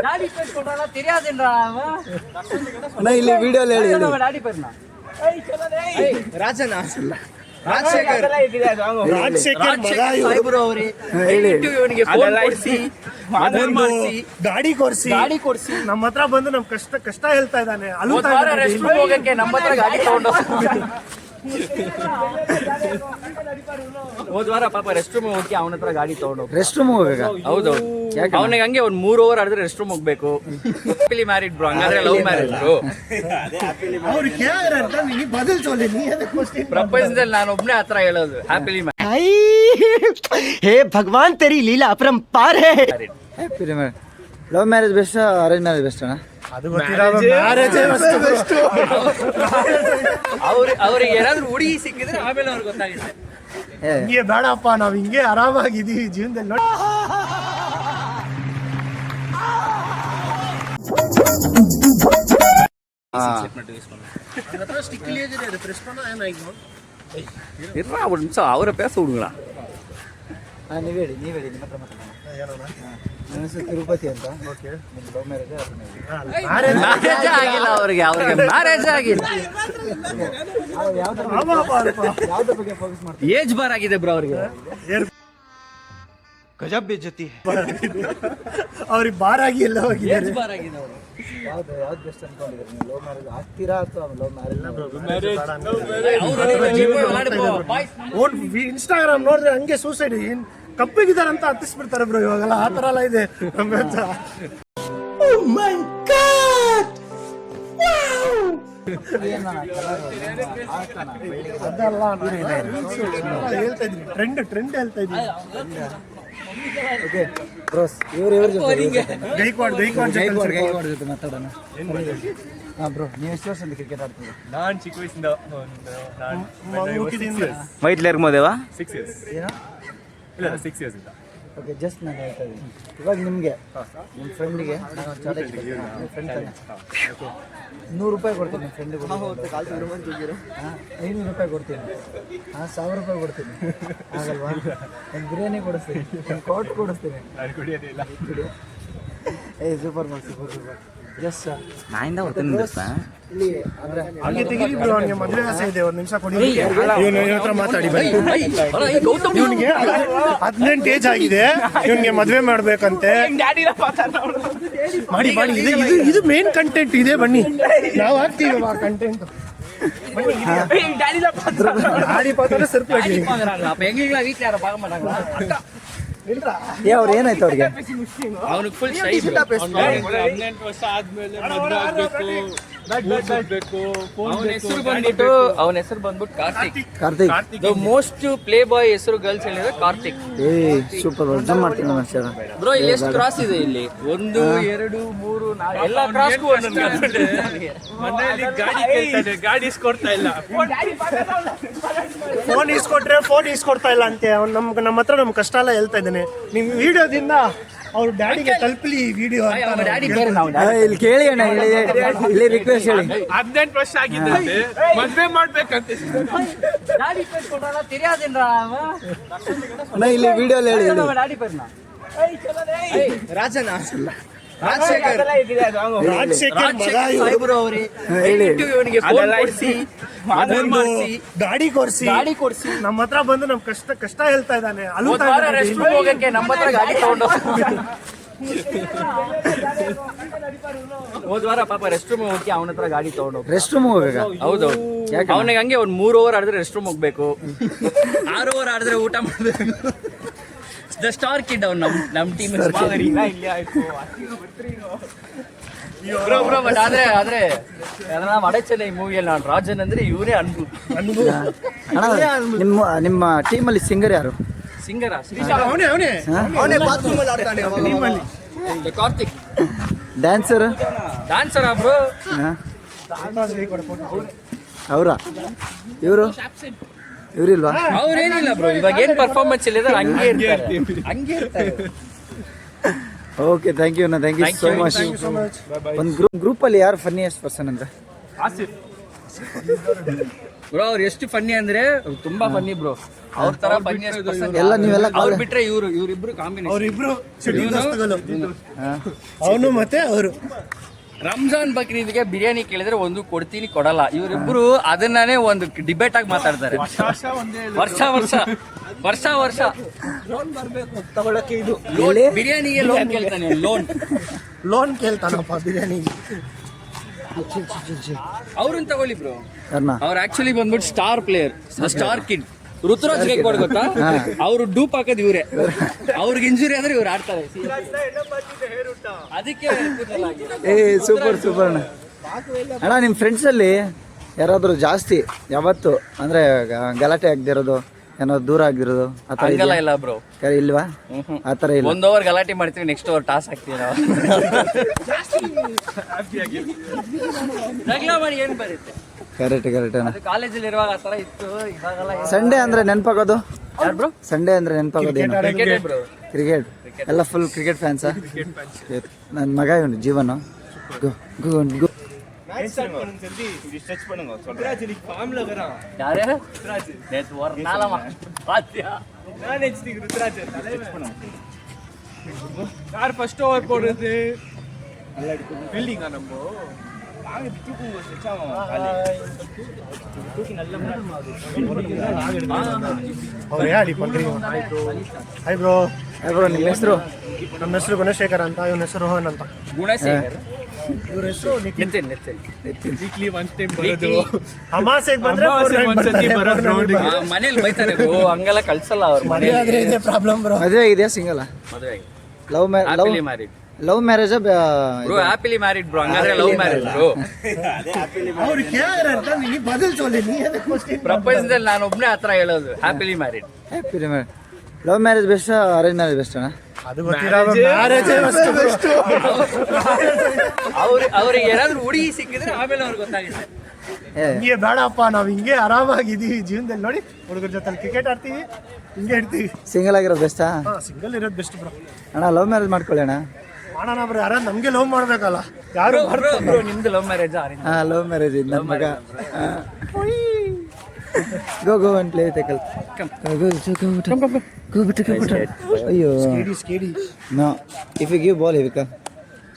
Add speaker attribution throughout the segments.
Speaker 1: Daddy பேர் சொல்றானா தெரியாதுன்றா அவன்.
Speaker 2: அண்ணா ಇಲ್ಲಿ ವಿಡಿಯೋ ಹೇಳಿ
Speaker 1: டாடி பேர்னா
Speaker 3: ರಾಜನಾ ರಾಜಶೇಖರ್
Speaker 1: ಇವನಿಗೆ ಫೋನ್ ಕೊಡಿಸಿ
Speaker 4: ಗಾಡಿ ಕೊಡ್ಸಿ ನಮ್ಮ ಹತ್ರ ಬಂದು ನಮ್ ಕಷ್ಟ ಹೇಳ್ತಾ ಇದ್ದಾನೆ.
Speaker 1: ರೆಸ್ಟ್ ರೂಮ್ ಹೋಗಕ್ಕೆ ನಮ್ಮ ಹತ್ರ ಗಾಡಿ ತಗೊಂಡು ಹೋದ್ವಾರ ಪಾಪ ರೆಸ್ಟ್ ರೂಮ್ ಹೋಗಿ ಅವನ ಹತ್ರ ಗಾಡಿ ತಗೊಂಡು
Speaker 2: ರೆಸ್ಟ್ ರೂಮ್ ಹೋಗ್ಬೇಕಾ?
Speaker 1: ಹೌದು, ಅವನಿಗೆ ಹಂಗೆ ಒಂದ್ 3 ಓವರ್ ಆಡಿದ್ರೆ ರೆಸ್ಟ್ ರೂಮ್ ಹೋಗ್ಬೇಕು. ಹ್ಯಾಪಿಲಿ ಮ್ಯಾರಿಡ್ ಬ್ರೋ, ಹಂಗಾದ್ರೆ ಲವ್ ಮ್ಯಾರೇಜ್ ಬ್ರೋ. ಪ್ರಪಂಚದಲ್ಲಿ ನಾನು ಒಬ್ನೇ ಹತ್ರ ಹೇಳೋದು ಹ್ಯಾಪಿಲಿ ಮ್ಯಾರಿಡ್.
Speaker 3: ಹೇ ಭಗವಾನ್ ತೆರಿ ಲೀಲಾ ಅಪರಂಪಾರ ಹೇ.
Speaker 2: Happily marriage. Love marriage best arrange marriage best ಅಣ್ಣ?
Speaker 1: ಅವ್ರಿಗೆ ಏನಾದ್ರು ಹುಡುಗಿ ಸಿಕ್ಕಿದ್ರೆ ಆಮೇಲೆ ಅವ್ರಿಗೆ ಗೊತ್ತಾಗುತ್ತೆ.
Speaker 4: ಹಿಂಗೆ ಬೇಡಪ್ಪ, ನಾವ್ ಹಿಂಗೆ ಆರಾಮಾಗಿದೀವಿ ಜೀವನದಲ್ಲಿ.
Speaker 1: ஒரு நிமிஷம் அவரை பேச விடுங்களா?
Speaker 2: ನೀವು ಹೇಳಿ ನಿಮ್ಮ ಹತ್ರ ಮಾತಾಡೋಣ. ನನ್ನ ಹೆಸರು ತಿರುಪತಿ ಅಂತ. ಓಕೆ, ನಿಮ್ದು ಲವ್ ಮ್ಯಾರೇಜ್
Speaker 1: ಮ್ಯಾರೇಜ್ ಆಗಿಲ್ಲ ಅವ್ರಿಗೆ ಮ್ಯಾರೇಜ್ ಆಗಿಲ್ಲ.
Speaker 2: ಯಾವ್ದ್ರ ಬಗ್ಗೆ ಫೋಕಸ್ ಮಾಡ್ತೀವಿ?
Speaker 1: ಏಜ್ ಬಾರ್ ಆಗಿದೆ ಬ್ರೋ ಅವ್ರಿಗೆ.
Speaker 3: ಗಜಬ್ ಬೇಜತಿ
Speaker 4: ಅವ್ರಿಗೆ ಬಾರ್ ಆಗಿ ಎಲ್ಲ ಹೋಗಿದೆ.
Speaker 1: ಏಜ್ ಬಾರ್ ಆಗಿದೆ ಅವರು.
Speaker 2: ಯಾವ್ದು ಬೆಸ್ಟ್ ಅನ್ಕೊಂಡಿದ್ದೀರಿ ನೀವು? ಲವ್ ಮ್ಯಾರೇಜ್ ಆಗ್ತೀರಾ ಅಥವಾ ಲವ್ ಮ್ಯಾರೇಜ್?
Speaker 4: ಇನ್ಸ್ಟಾಗ್ರಾಮ್ ನೋಡಿದ್ರೆ ಹಂಗೆ ಸೂಸೈಡ್ ಕಪ್ಪಿಗಿದಾರಂತ ಹತ್ತಿಸ್ಬಿಡ್ತಾರೆ ಬ್ರೋ ಇವಾಗೆಲ್ಲ. ಆ ತರ ಎಲ್ಲ ಇದೆ ಅದೆಲ್ಲ ಹೇಳ್ತಾ ಇದ್ರಿ, ಟ್ರೆಂಡ್ ಹೇಳ್ತಾ ಇದ್ರಿ.
Speaker 2: ಓಕೆ ಬ್ರೋಸ್, ಇವ್ರ ಜೊತೆ
Speaker 4: ಗೈಕ್ವಾಡ್
Speaker 2: ಜೊತೆ ಮಾತಾಡೋಣ. ಹಾಂ ಬ್ರೋ, ನೀವು ಎಷ್ಟು ವರ್ಷದಿಂದ ಕ್ರಿಕೆಟ್ ಆಡ್ತೀವಿ?
Speaker 5: ನಾನು ಚಿಕ್ಕ ವಯಸ್ಸಿಂದ
Speaker 3: ವೈಟ್ ಲೇರ್ ಮೋದೇವಾ
Speaker 5: 6 years.
Speaker 2: ಏನೋ
Speaker 5: ಇಲ್ಲ 6 years ಇಂದ.
Speaker 2: ಓಕೆ, ಜಸ್ಟ್ ನಾನು ಹೇಳ್ತಾ ಇದ್ದೀನಿ. ಇವಾಗ ನಿಮಗೆ ನಿಮ್ಮ ಫ್ರೆಂಡಿಗೆ ನಾನು ಚಾಲೆಂಜ್ ಕೊಡ್ತೀನಿ. ಫ್ರೆಂಡ್ ತಾನೆ? ಓಕೆ, 100 ರೂಪಾಯಿ ಕೊಡ್ತೀನಿ ನಿಮ್ಮ ಫ್ರೆಂಡಿಗೆ. ಹಾಂ, 500 ರೂಪಾಯಿ ಕೊಡ್ತೀನಿ. ಹಾಂ, 1000 ರೂಪಾಯಿ ಕೊಡ್ತೀನಿ. ಆಗಲ್ವಾ? ಒಂದು ಬಿರಿಯಾನಿ ಕೊಡಿಸ್ತೀನಿ, ಒಂದು ಕೋಟ್ ಕೊಡಿಸ್ತೀನಿ.
Speaker 5: ನಾನು ಕುಡಿಯೋದಿಲ್ಲ.
Speaker 2: ಸೂಪರ್ ಜಸ್ಟ್
Speaker 3: ನಾಯಿಂದ ಬರ್ತೀನಿ
Speaker 2: ಇಲ್ಲಿ ಅಂದರೆ
Speaker 4: ಹಂಗೆ ತೆಗೀರಿ ಬ್ರೋ, ಅವ್ನಿಗೆ ಮದುವೆ ಆಸೆ ಇದೆ. ಒಂದು ನಿಮಿಷ ಕೊಡಿ, ಇವನ ಹತ್ರ ಮಾತಾಡಿ ಬನ್ನಿ. ಇವನಿಗೆ 18 ಏಜ್ ಆಗಿದೆ, ಇವನಿಗೆ ಮದುವೆ ಮಾಡ್ಬೇಕಂತೆ. ಮಾಡಿ ಇದು ಮೇನ್ ಕಂಟೆಂಟ್ ಇದೆ. ಬನ್ನಿ, ನಾವು ಹಾಕ್ತೀವಿ ಆ ಕಂಟೆಂಟ್. ಗಾಡಿ ಪಾತ್ರ ಸರ್ಪ್ರೈಸ್.
Speaker 2: ಅವ್ರು ಏನಾಯ್ತು ಅವ್ರಿಗೆ?
Speaker 1: ಅವನಿಗೆ ಫುಲ್ ಶೈ.
Speaker 5: 18 ವರ್ಷ ಆದ್ಮೇಲೆ ಮದುವೆ ಆಗ್ಬೇಕು,
Speaker 1: ಅವನ ಹೆಸರು ಬಂದ್ಬಿಟ್ಟು
Speaker 2: ಕಾರ್ತಿಕ್.
Speaker 1: ದ ಮೋಸ್ಟ್ ಪ್ಲೇ ಬಾಯ್ ಹೆಸರು ಗರ್ಲ್ಸ್ ಹೇಳಿದ್ರೆ ಕಾರ್ತಿಕ್.
Speaker 2: ಸೂಪರ್ ಜಮ್ ಮಾಡ್ತೀನಿ ಮನುಷ್ಯ.
Speaker 1: ಬ್ರೋ, ಇಲ್ಲಿ ಎಷ್ಟು ಕ್ರಾಸ್ ಇದೆ? ಇಲ್ಲಿ 1 2 3 4 ಎಲ್ಲ ಕ್ರಾಸ್ಗೂ ಒಂದೊಂದು.
Speaker 5: ಮನೆಯಲ್ಲಿ ಗಾಡಿ ಕೇಳ್ತಾನೆ, ಗಾಡಿ ಇಸ್ಕೊಡ್ತಾ ಇಲ್ಲ.
Speaker 4: ಫೋನ್ ಇಸ್ಕೊಡ್ತಾ ಇಲ್ಲ ಅಂತೆ. ಅವ್ನು ನಮ್ಮ ಹತ್ರ ನಮ್ಮ ಕಷ್ಟ ಎಲ್ಲ ಹೇಳ್ತಾ ಇದ್ದಾನೆ. ನಿಮ್ ವಿಡಿಯೋದಿಂದ ಅವ್ರ ಡ್ಯಾಡಿಗೆ ತಲುಪಲಿ ಈ ವಿಡಿಯೋ ಅಂತ.
Speaker 1: ಡ್ಯಾಡಿ ಬೇರೆ ನಾವು
Speaker 2: ಇಲ್ಲಿ ಕೇಳಿ ಅಣ್ಣ, ಇಲ್ಲಿ ರಿಕ್ವೆಸ್ಟ್ ಹೇಳಿ.
Speaker 5: 18 ವರ್ಷ ಆಗಿದೆ, ಮದ್ವೆ ಮಾಡ್ಬೇಕಂತ.
Speaker 1: டாடி பேர் சொல்றானா தெரியாதுன்றா அவன்.
Speaker 2: ಅಣ್ಣ ಇಲ್ಲಿ ವಿಡಿಯೋ ಹೇಳಿ
Speaker 1: டாடி பேர்னா
Speaker 3: ರಾಜನಾ
Speaker 4: ರಾಜಶೇಖರ್
Speaker 1: ಬ್ರೋ ಅವರೇ. ಇವನಿಗೆ ಫೋನ್ ಕೊಡಿಸಿ
Speaker 4: ಗಾಡಿ ಕೊಡ್ಸಿ ನಮ್ಮ ಹತ್ರ ಬಂದು ನಮ್ ಕಷ್ಟ ಹೇಳ್ತಾ ಇದ್ದಾನೆ.
Speaker 1: ರೆಸ್ಟ್ ರೂಮ್ ಹೋಗಕ್ಕೆ ನಮ್ಮ ಹತ್ರ ಗಾಡಿ ತಗೊಂಡು ಹೋದ್ವಾರ ಪಾಪ ರೆಸ್ಟ್ ರೂಮ್ ಹೋಗಿ ಅವನ ಹತ್ರ ಗಾಡಿ ತಗೊಂಡು.
Speaker 2: ರೆಸ್ಟ್ ರೂಮ್ ಹೋಗ್ಬೇಕಾ?
Speaker 1: ಹೌದು, ಅವನಿಗೆ ಹಂಗೆ ಒಂದ್ 3 ಓವರ್ ಆಡಿದ್ರೆ ರೆಸ್ಟ್ ರೂಮ್ ಹೋಗ್ಬೇಕು. 6 ಓವರ್ ಆಡಿದ್ರೆ ಊಟ ಮಾಡ್ಬೇಕು. ದ ಸ್ಟಾರ್ ಕಿಡ್ ಅವ್ನು ನಮ್ ಟೀಮ್. ಬಟ್ ಆದ್ರೆ ನಾವು ಅಡಚಣೆ ಈ ಮೂವಿಯಲ್ಲಿ ನಾನು ರಾಜನ್ ಅಂದ್ರೆ ಇವರೇ ಅನ್ಬು.
Speaker 2: ನಿಮ್ಮ ಟೀಮಲ್ಲಿ ಸಿಂಗರ್ ಯಾರು?
Speaker 1: ಸಿಂಗರ ಕಾರ್ತಿಕ್. Dancer bro.
Speaker 2: ಅವರಾ? ಇವರಿಲ್ವಾ?
Speaker 1: ಅವ್ರೇನಿಲ್ಲ ಬ್ರೋ, ಇವಾಗ ಏನ್ ಪರ್ಫಾರ್ಮೆನ್ಸ್ ಇಲ್ಲ ಹಂಗೆ ಇರ್ತಾರೆ.
Speaker 2: Okay, thank you so much. ಒಂದು ಗ್ರೂಪಲ್ಲಿ ಯಾರು ಫನ್ನಿಯೆಸ್ಟ್ ಪರ್ಸನ್ ಅಂದ್ರೆ?
Speaker 5: ಆಸಿಫ್.
Speaker 1: ಬ್ರೋ ಅವ್ರು ಎಷ್ಟು ಫನ್ನಿ ಅಂದ್ರೆ ಅವ್ರು ತುಂಬಾ ಫನ್ನಿ ಬ್ರೋ. ಅವ್ರ ತರ ಫನ್ನಿ
Speaker 2: ಎಲ್ಲ ನೀವೆಲ್ಲ
Speaker 1: ಅವ್ರು ಬಿಟ್ರೆ ಇವ್ರಿಬ್ರು ಕಾಂಬಿನೇಷನ್.
Speaker 4: ಅವರಿಬ್ರು ಅವನು ಮತ್ತೆ ಅವರು.
Speaker 1: ರಂಜಾನ್ ಬಕ್ರೀದ್ಗೆ ಬಿರಿಯಾನಿ ಕೇಳಿದ್ರೆ ಒಂದು ಕೊಡ್ತೀನಿ ಕೊಡಲ್ಲ. ಇವರಿಬ್ರು ಅದನ್ನೇ ಒಂದು ಡಿಬೇಟ್ ಆಗಿ ಮಾತಾಡ್ತಾರೆ. ವರ್ಷ
Speaker 2: ತಗೊಳಕ್ಕೆ ಇದು
Speaker 1: ಬಿರಿಯಾನಿಗೆ ಲೋನ್ ಕೇಳ್ತಾನೆ.
Speaker 4: ಲೋನ್ ಕೇಳ್ತಾನಪ್ಪ ಬಿರಿಯಾನಿಗೆ.
Speaker 1: ಅವ್ರನ್ನ ತಗೊಳ್ಳಿ ಬ್ರೋ.
Speaker 2: ಯಾರನ್ನ?
Speaker 1: ಅವ್ರು ಆಕ್ಚುಲಿ ಬಂದ್ಬಿಟ್ಟು star player, star kid. Ruturaj Gaikwad ಗೊತ್ತಾ? ಅವ್ರು ಡೂಪ್ ಹಾಕೋದು ಇವ್ರೆ. ಅವ್ರಿಗೆ ಇಂಜುರಿ ಆದ್ರೆ ಇವ್ರು ಆಡ್ತಾರೆ. ಅದಕ್ಕೆ
Speaker 2: ಸೂಪರ್ ಅಣ್ಣ. ನಿಮ್ಮ ಫ್ರೆಂಡ್ಸಲ್ಲಿ ಯಾರಾದರೂ ಜಾಸ್ತಿ ಯಾವತ್ತು ಅಂದರೆ ಗಲಾಟೆ ಆಗದಿರೋದು, ಏನಾದ್ರು ದೂರ ಆಗಿರೋದು ಆ ಥರ
Speaker 1: ಹಂಗಲ್ಲ ಇಲ್ಲ ಬ್ರೋ.
Speaker 2: ಇಲ್ವಾ? ಆ ಥರ ಇಲ್ಲ.
Speaker 1: 1 ಓವರ್ ಗಲಾಟೆ ಮಾಡ್ತೀವಿ, ನೆಕ್ಸ್ಟ್ ಓವರ್ ಟಾಸ್ ಹಾಕ್ತೀವಿ ನಾವು. ಜಗಳ ಮಾಡಿ ಏನ್ ಬರುತ್ತೆ?
Speaker 2: ಕರೆಕ್ಟ್
Speaker 1: ಅದು ಕಾಲೇಜಲ್ಲಿ ಇರುವಾಗ ಆ ಥರ ಇತ್ತು. ಇವಾಗೆಲ್ಲ
Speaker 2: ಸಂಡೇ ಅಂದರೆ ನೆನಪಾಗೋದು
Speaker 1: ಯಾರು ಬ್ರೋ?
Speaker 2: ಸಂಡೇ ಅಂದರೆ ನೆನಪಾಗೋದು ಏನು?
Speaker 1: Cricket bro.
Speaker 2: ಕ್ರಿಕೆಟ್. ಎಲ್ಲ ಫುಲ್ ಕ್ರಿಕೆಟ್ ಫ್ಯಾನ್ಸಾ? ನನ್ನ ಮಗ ಇವನು ಜೀವನ. ಗೋ ಗೋ ಗೋ.
Speaker 1: யாரு நேத்து ஒரு நாளமா பாத்தியா?
Speaker 5: யார் ஃபர்ஸ்ட் ஓவர் போடுறது? ஃபீல்டிங்கா நம்ம
Speaker 4: ಅವ್ರು ಹೇಳಿ ಪಂಕ್ರಿಗೆ. Hi bro.
Speaker 2: ಬ್ರೋ ನಿಮ್ಮ ಹೆಸರು?
Speaker 4: ನಮ್ಮ ಹೆಸರು ಗುಣಶೇಖರ್ ಅಂತ, ಇವನ ಹೆಸರು ರೋಹನ್ ಅಂತ.
Speaker 1: ಗುಣಶೇಖರ್.
Speaker 4: ಇವ್ರ ಹೆಸರು
Speaker 1: ನಿತಿನ್.
Speaker 5: ವೀಕ್ಲಿ ಒನ್ ಟೈಮ್ ಬರೋದು,
Speaker 4: ಅಮಾಸೆಗೆ ಬಂದ್ರೆ
Speaker 5: ಒಂದ್ಸತಿ ಬರೋದು ರೋಡಿಗೆ.
Speaker 1: ಮನೇಲಿ ಬೈತಾರೆ ಬ್ರೋ, ಹಂಗೆಲ್ಲ ಕಳ್ಸಲ್ಲ ಅವ್ರ ಮನೆ.
Speaker 4: ಆದ್ರೆ ಇದೇ ಪ್ರಾಬ್ಲಮ್ ಬ್ರೋ.
Speaker 2: ಮದುವೆ ಇದೆಯಾ ಸಿಂಗಲ್?
Speaker 1: ಮದುವೆ
Speaker 2: love
Speaker 1: married
Speaker 2: love marriage
Speaker 1: bro. Happily married bro. ಹಂಗಾದ್ರೆ ಲವ್ ಮ್ಯಾರೇಜ್ ಬ್ರೋ.
Speaker 4: ಅವ್ರು ಕೇಳಿದ್ರಂತ ನೀ ಬದಲ್ ಚೋಲಿ ನೀ ಅದಕ್ಕೆ ಕ್ವಶ್ಚನ್.
Speaker 1: ಪ್ರಪಂಚದಲ್ಲಿ ನಾನು ಒಬ್ನೇ ಹತ್ರ ಹೇಳೋದು happily married.
Speaker 2: Happily marriage. Love marriage best, arrange marriage best ಅಣ್ಣ?
Speaker 4: ಅದು ಗೊತ್ತಿರೋ ಮ್ಯಾರೇಜ್ ಬೆಸ್ಟ್.
Speaker 1: ಅವ್ರಿಗೆ ಏನಾದ್ರು ಹುಡುಗಿ ಸಿಕ್ಕಿದ್ರೆ ಆಮೇಲೆ ಅವ್ರಿಗೆ ಗೊತ್ತಾಗುತ್ತೆ.
Speaker 4: ಹಿಂಗೆ ಬೇಡಪ್ಪ, ನಾವ್ ಹಿಂಗೆ ಆರಾಮಾಗಿದೀವಿ ಜೀವನದಲ್ಲಿ. ನೋಡಿ ಹುಡುಗರ ಜೊತೆ ಕ್ರಿಕೆಟ್ ಆಡ್ತೀವಿ, ಹಿಂಗೆ ಇರ್ತೀವಿ.
Speaker 2: ಸಿಂಗಲ್ ಆಗಿರೋದು ಬೆಸ್ಟಾ?
Speaker 4: ಸಿಂಗಲ್ ಇರೋದು ಬೆಸ್ಟ್ ಬ್ರೋ.
Speaker 2: ಅಣ್ಣ ಲವ್ ಮ್ಯಾರೇಜ್ ಮಾಡ್ಕೊಳ್ಳಿ ಅಣ್ಣ.
Speaker 4: ಮಾಡೋಣ ಬ್ರೋ. ಯಾರ ನಮ್ಗೆ ಲವ್ ಮಾಡ್ಬೇಕಲ್ಲ, ಯಾರು
Speaker 1: ಬ್ರೋ ನಿಮ್ದು ಲವ್ ಮ್ಯಾರೇಜ್?
Speaker 2: ಹಾಂ ಲವ್ ಮ್ಯಾರೇಜ್ ಇದು ನನ್ನ ಮಗ. Go go and play tackle. ಅಯ್ಯೋ
Speaker 4: ಸ್ಕೇಡಿ.
Speaker 2: No, if you give ball he will come.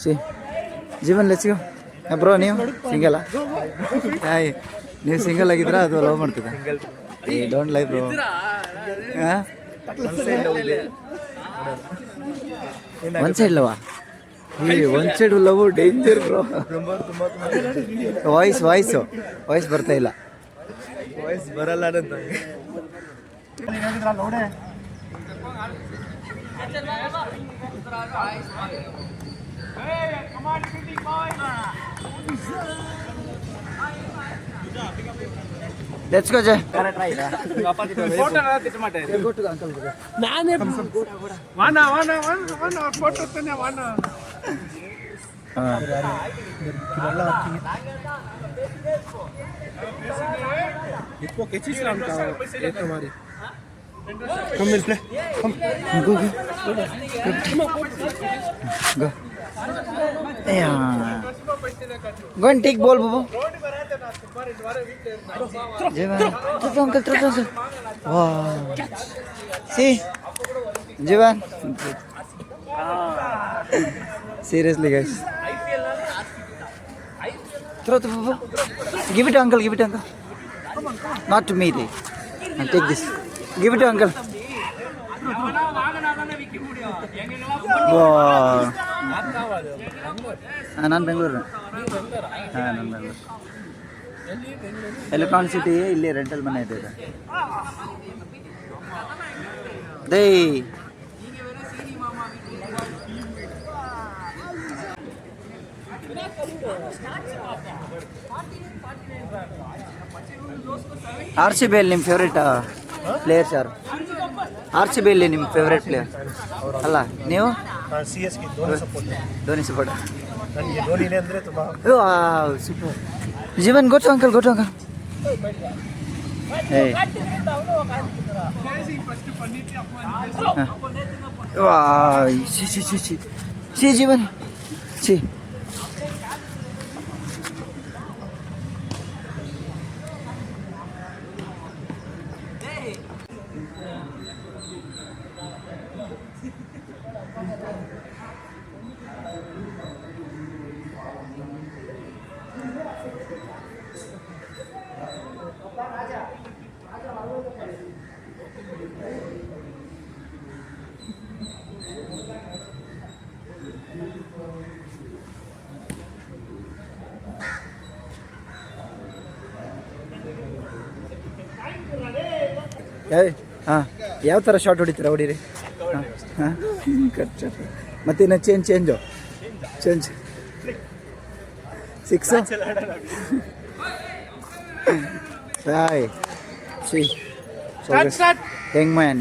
Speaker 2: See Jeevan let's go. Bro ನೀವು ಸಿಂಗಲ್ಲ? ಹಾಯ್, ನೀವು ಸಿಂಗಲ್ ಆಗಿದ್ರಾ ಅದು ಲವ್ ಮಾಡ್ತಿದ್ದ? ಏ ಡೋಂಟ್ ಲೈಕ್ ಬ್ರೋ. ಹಾಂ ಒನ್ ಸೈಡ್ ಲವಾ? One side love danger bro. Voice ಬರ್ತಾ ಇಲ್ಲ. ವಾಯ್ಸ್ ಬರಲ್ಲ ಅಂತ
Speaker 4: ನೋಡೆ.
Speaker 2: ಲೆಟ್ಸ್ ಗೋ ಜೈ.
Speaker 5: ನಾನೇ ವಾನ ಫೋಟೋ ತಾನೆ ವಾನ.
Speaker 4: इसको कैची सलाम का ये तुम्हारी कम मिल play come
Speaker 2: go go and take ball Bobo. Jeevan, throw uncle. Wow. See, Jeevan. Seriously, guys. Throw the Bobo. Give it to uncle. Not to me, and take this. Give it to uncle. Wow. ನಾನು ಬೆಂಗಳೂರು. ನಾನು Bengaluru. Electronic city ಇಲ್ಲಿ rental ಮನೆ ಇದೆ. They RCB ಅಲ್ಲಿ ನಿಮ್ಮ favourite players ಯಾರು? RCB ಅಲ್ಲಿ ನಿಮ್ಮ ಫೇವ್ರೇಟ್ ಪ್ಲೇಯರ್ ಅಲ್ಲ ನೀವು?
Speaker 4: CSK Dhoni support. ನನಗೆ ಧೋನಿನೇ ಅಂದರೆ ತುಂಬ.
Speaker 2: Super. Jeevan go to uncle. Hey. Wow. See Jeevan. See. ಹಾಂ ಯಾವ ಥರ ಶಾರ್ಟ್ ಹೊಡಿತೀರಾ ಹೊಡೀರಿ ಹಾಂ ಹಾಂ ಖರ್ಚು ಮತ್ತಿನ್ನು ಚೇಂಜು ಚೇಂಜ್ 6 ಬಾಯ್ ಸಿ ಹೆಂಗ್ ಮ್ಯಾನ್